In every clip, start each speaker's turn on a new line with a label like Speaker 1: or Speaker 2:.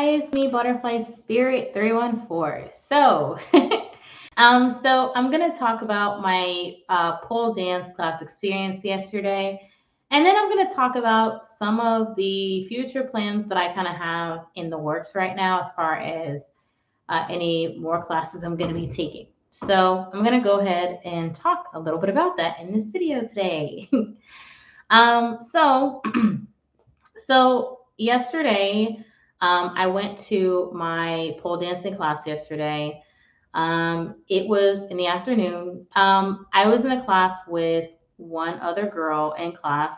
Speaker 1: guys, me Butterfly Spirit 314. So I'm gonna talk about my pole dance class experience yesterday, and then I'm gonna talk about some of the future plans that I kind of have in the works right now as far as any more classes I'm gonna be taking. So I'm gonna go ahead and talk a little bit about that in this video today. um, so So yesterday, I went to my pole dancing class yesterday. It was in the afternoon. I was in a class with one other girl in class.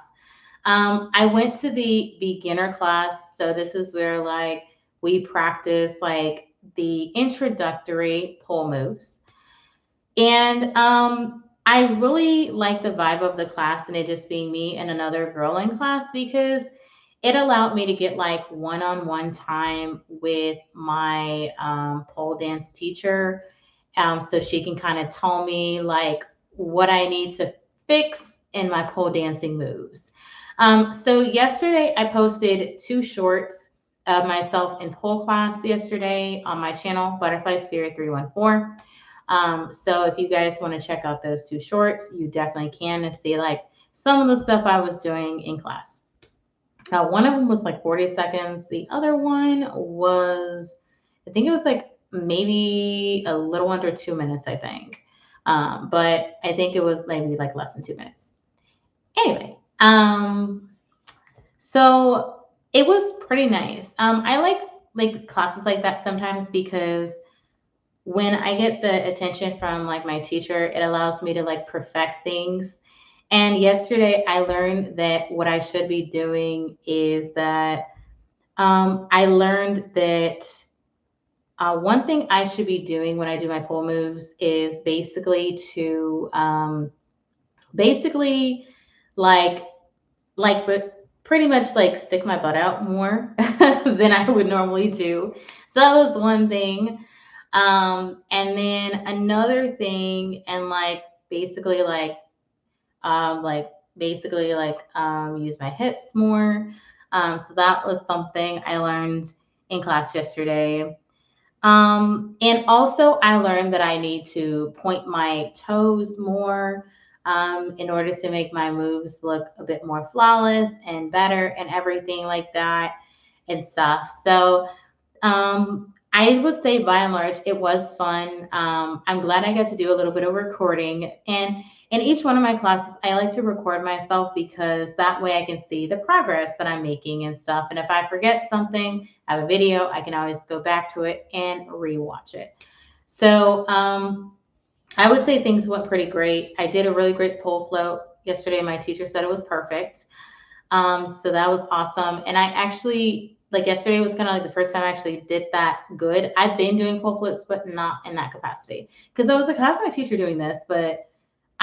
Speaker 1: I went to the beginner class, so this is where like we practice like the introductory pole moves. And I really like the vibe of the class and it just being me and another girl in class because it allowed me to get like one-on-one time with my pole dance teacher, so she can kind of tell me like what I need to fix in my pole dancing moves. So yesterday I posted two shorts of myself in pole class yesterday on my channel, Butterfly Spirit 314. So if you guys want to check out those two shorts, you definitely can and see like some of the stuff I was doing in class. One of them was like 40 seconds. The other one was, I think it was like maybe a little under 2 minutes, I think. But I think it was maybe like less than 2 minutes. Anyway, so it was pretty nice. I like classes like that sometimes because when I get the attention from like my teacher, it allows me to like perfect things. And yesterday I learned that what I should be doing is that I learned that one thing I should be doing when I do my pole moves is basically like but pretty much like stick my butt out more than I would normally do. So that was one thing. And then another thing, and basically like use my hips more. So that was something I learned in class yesterday. And also, I learned that I need to point my toes more in order to make my moves look a bit more flawless and better and everything like that and stuff. So I would say by and large, it was fun. I'm glad I got to do a little bit of recording. And in each one of my classes, I like to record myself because that way I can see the progress that I'm making and stuff. And if I forget something, I have a video, I can always go back to it and rewatch it. So I would say things went pretty great. I did a really great pole float yesterday. My teacher said it was perfect. So that was awesome. And I actually, like yesterday was kind of like the first time I actually did that good. I've been doing pole floats, but not in that capacity. Because I was like, how's my teacher doing this? But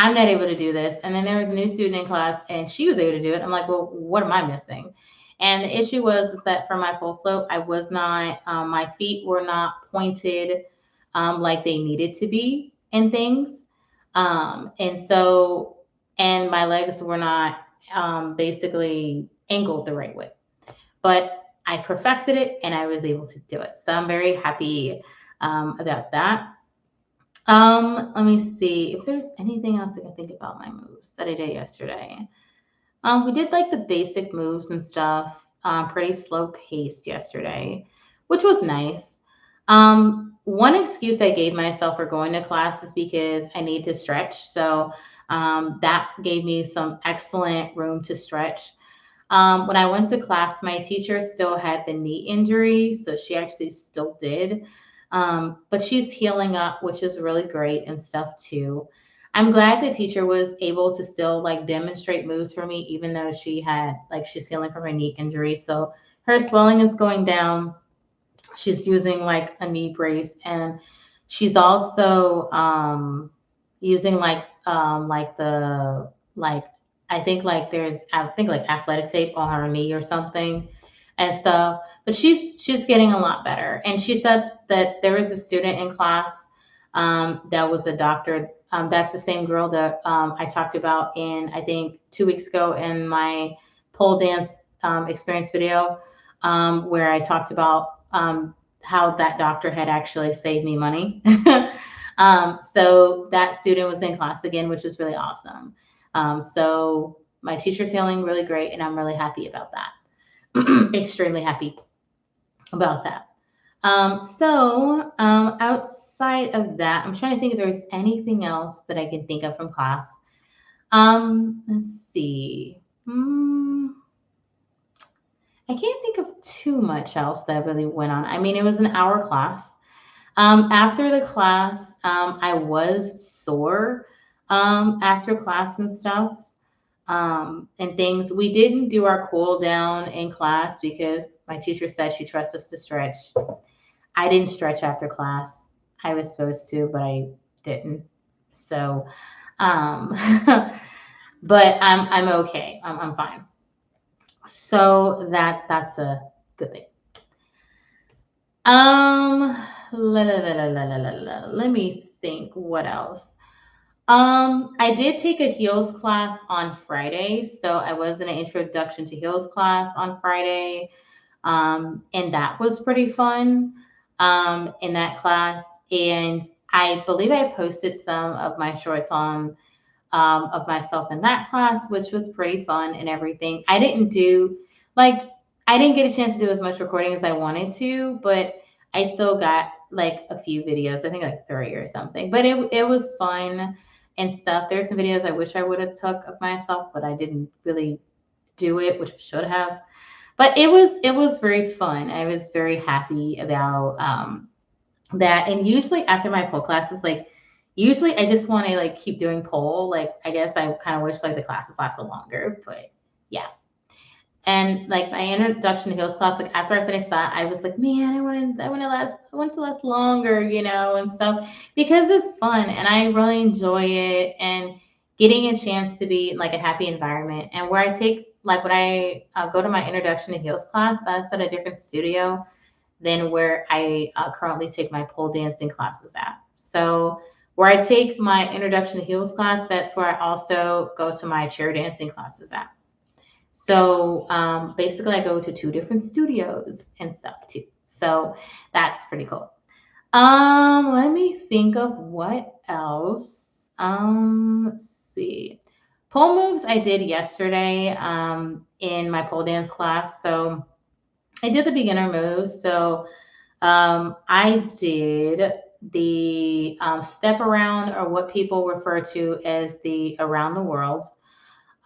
Speaker 1: I'm not able to do this. And then there was a new student in class and she was able to do it. I'm like, well, what am I missing? And the issue was is that for my pole float, I was not, my feet were not pointed like they needed to be and things. And my legs were not basically angled the right way. But I perfected it and I was able to do it. So I'm very happy about that. Let me see if there's anything else I can think about my moves that I did yesterday. We did like the basic moves and stuff, pretty slow paced yesterday, which was nice. One excuse I gave myself for going to class is because I need to stretch. So that gave me some excellent room to stretch. When I went to class, my teacher still had the knee injury, so she actually still did. But she's healing up, which is really great and stuff too. I'm glad the teacher was able to still like demonstrate moves for me, even though she's healing from her knee injury. So her swelling is going down. She's using like a knee brace, and she's also using like I think like athletic tape on her knee or something and stuff. But she's getting a lot better. And she said that there was a student in class that was a doctor. That's the same girl that I talked about in I think 2 weeks ago in my pole dance experience video, where I talked about how that doctor had actually saved me money. So that student was in class again, which was really awesome. So my teacher's feeling really great, and I'm really happy about that. Extremely happy about that. Outside of that, I'm trying to think if there's anything else that I can think of from class. Let's see. I can't think of too much else that really went on. I mean, it was an hour class. After the class, I was sore after class and stuff and things. We didn't do our cool down in class because my teacher said she trusts us to stretch. I didn't stretch after class. I was supposed to, but I didn't. So, um, but I'm okay. I'm fine. So that's a good thing. Let me think what else. I did take a heels class on Friday. So I was in an introduction to heels class on Friday. And that was pretty fun in that class. And I believe I posted some of my shorts on of myself in that class, which was pretty fun and everything. Like, I didn't get a chance to do as much recording as I wanted to, but I still got like a few videos, I think like 3 or something. But it was fun and stuff. There's some videos I wish I would have took of myself, but I didn't really do it, which I should have. But it was very fun. I was very happy about that. And usually after my pole classes, like usually I just want to like keep doing pole. Like I guess I kind of wish like the classes lasted longer, but yeah. And like my introduction to heels class, like after I finished that, I was like, man, I want to last longer, and stuff because it's fun and I really enjoy it and getting a chance to be in like a happy environment. And where I take like when I go to my introduction to heels class, that's at a different studio than where I currently take my pole dancing classes at. So where I take my introduction to heels class, that's where I also go to my chair dancing classes at. So basically, I go to two different studios and stuff too. So that's pretty cool. Let me think of what else. Let's see. Pole moves I did yesterday in my pole dance class. So I did the beginner moves. So I did the step around, or what people refer to as the around the world.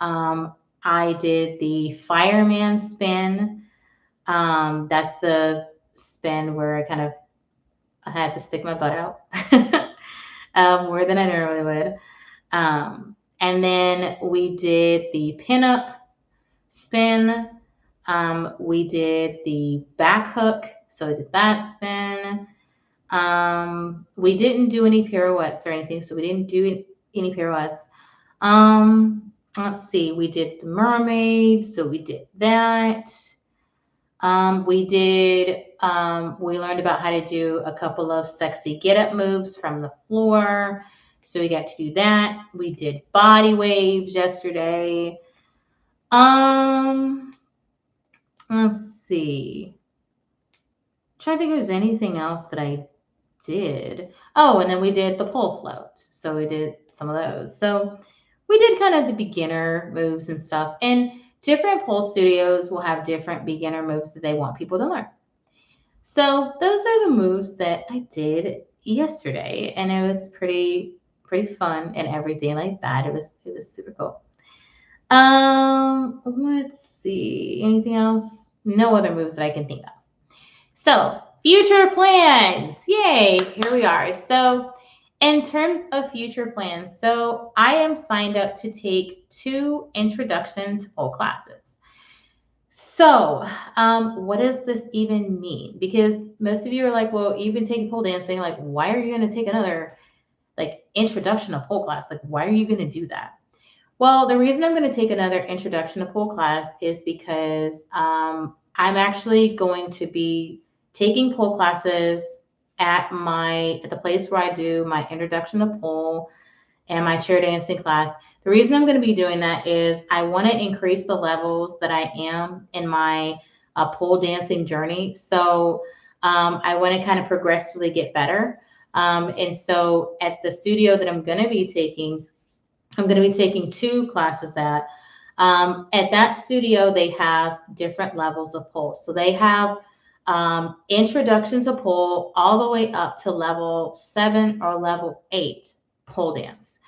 Speaker 1: Um, I did the fireman spin. That's the spin where I had to stick my butt out more than I normally would. And then we did the pinup spin. We did the back hook, so we did that spin. We didn't do any pirouettes or anything, so we didn't do any pirouettes. Let's see, we did the mermaid, so we did that. We learned about how to do a couple of sexy get up moves from the floor. So we got to do that. We did body waves yesterday. Um, let's see. I'm trying to think if there's anything else that I did. Oh, and then we did the pole floats. So we did some of those. So we did kind of the beginner moves and stuff. And different pole studios will have different beginner moves that they want people to learn. So those are the moves that I did yesterday, and it was pretty fun and everything like that. It was super cool. Let's see. Anything else? No other moves that I can think of. So, future plans. Yay, here we are. So, in terms of future plans, so I am signed up to take 2 introduction to pole classes. So, what does this even mean? Because most of you are like, well, you've been taking pole dancing. Like, why are you going to take another like introduction to pole class? Like, why are you going to do that? Well, the reason I'm going to take another introduction to pole class is because I'm actually going to be taking pole classes at the place where I do my introduction to pole and my chair dancing class. The reason I'm going to be doing that is I want to increase the levels that I am in my pole dancing journey. So I want to kind of progressively get better. And so at the studio that I'm going to be taking 2 classes at. At that studio, they have different levels of pole. So they have introduction to pole all the way up to level 7 or level 8 pole dance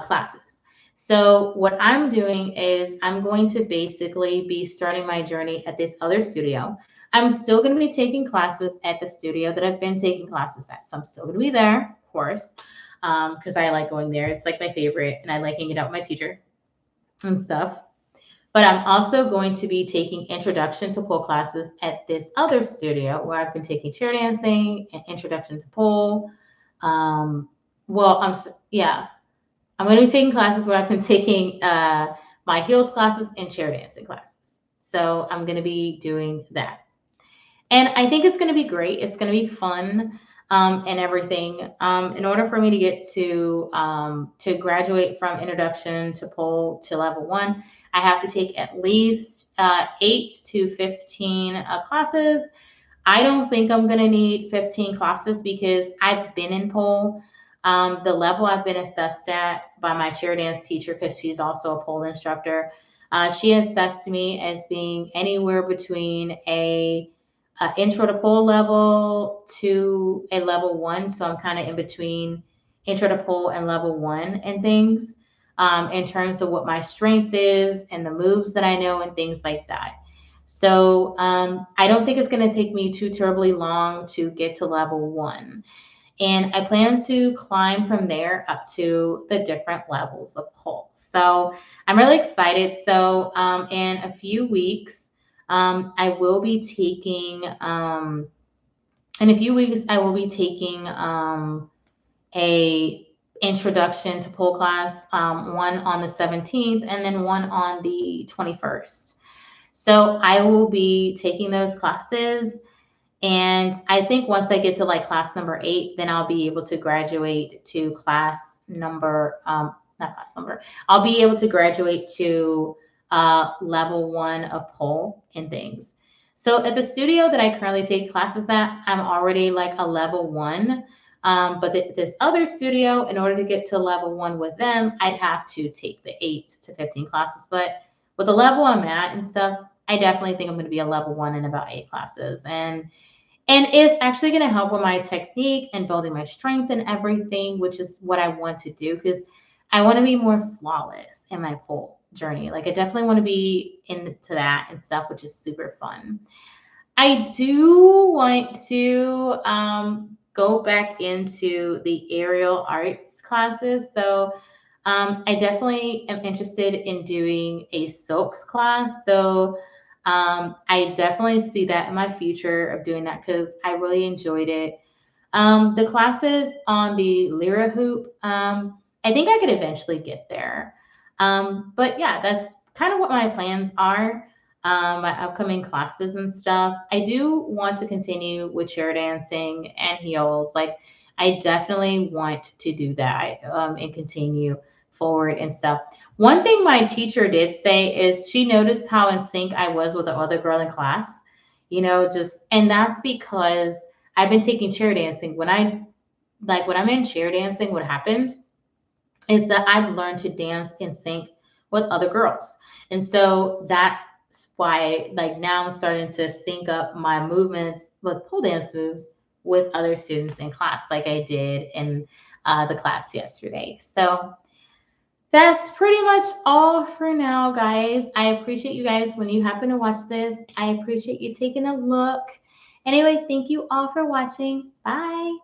Speaker 1: classes. So what I'm doing is I'm going to basically be starting my journey at this other studio. I'm still going to be taking classes at the studio that I've been taking classes at. So I'm still going to be there, of course, because I like going there. It's like my favorite, and I like hanging out with my teacher and stuff. But I'm also going to be taking introduction to pole classes at this other studio where I've been taking chair dancing and introduction to pole. Well, yeah, I'm going to be taking classes where I've been taking my heels classes and chair dancing classes. So I'm going to be doing that. And I think it's going to be great. It's going to be fun and everything. In order for me to get to graduate from introduction to pole to level 1, I have to take at least 8 to 15 classes. I don't think I'm going to need 15 classes because I've been in pole. The level I've been assessed at by my chair dance teacher, because she's also a pole instructor, she assessed me as being anywhere between a intro to pole level to a level 1. So I'm kind of in between intro to pole and level 1 and things in terms of what my strength is and the moves that I know and things like that. So I don't think it's going to take me too terribly long to get to level 1. And I plan to climb from there up to the different levels of pole. So I'm really excited. So in a few weeks, I will be taking, in a few weeks, I will be taking a introduction to pole class, one on the 17th and then one on the 21st. So I will be taking those classes. And I think once I get to like class number 8, then I'll be able to graduate to class number, not class number, I'll be able to graduate to level 1 of pole and things. So at the studio that I currently take classes at, I'm already like a level 1. But this other studio, in order to get to level 1 with them, I'd have to take the 8 to 15 classes. But with the level I'm at and stuff, I definitely think I'm going to be a level 1 in about 8 classes. And it's actually going to help with my technique and building my strength and everything, which is what I want to do because I want to be more flawless in my pole journey. Like I definitely want to be into that and stuff, which is super fun. I do want to go back into the aerial arts classes. So I definitely am interested in doing a silks class. So I definitely see that in my future of doing that because I really enjoyed it. The classes on the Lyra hoop, I think I could eventually get there. But yeah, that's kind of what my plans are, my upcoming classes and stuff. I do want to continue with chair dancing and heels. Like, I definitely want to do that and continue forward and stuff. One thing my teacher did say is she noticed how in sync I was with the other girl in class, and that's because I've been taking chair dancing. When I'm in chair dancing, what happens is that I've learned to dance in sync with other girls. And so that's why like now I'm starting to sync up my movements with pole dance moves with other students in class, like I did in the class yesterday. So that's pretty much all for now, guys. I appreciate you guys when you happen to watch this. I appreciate you taking a look. Anyway, thank you all for watching. Bye.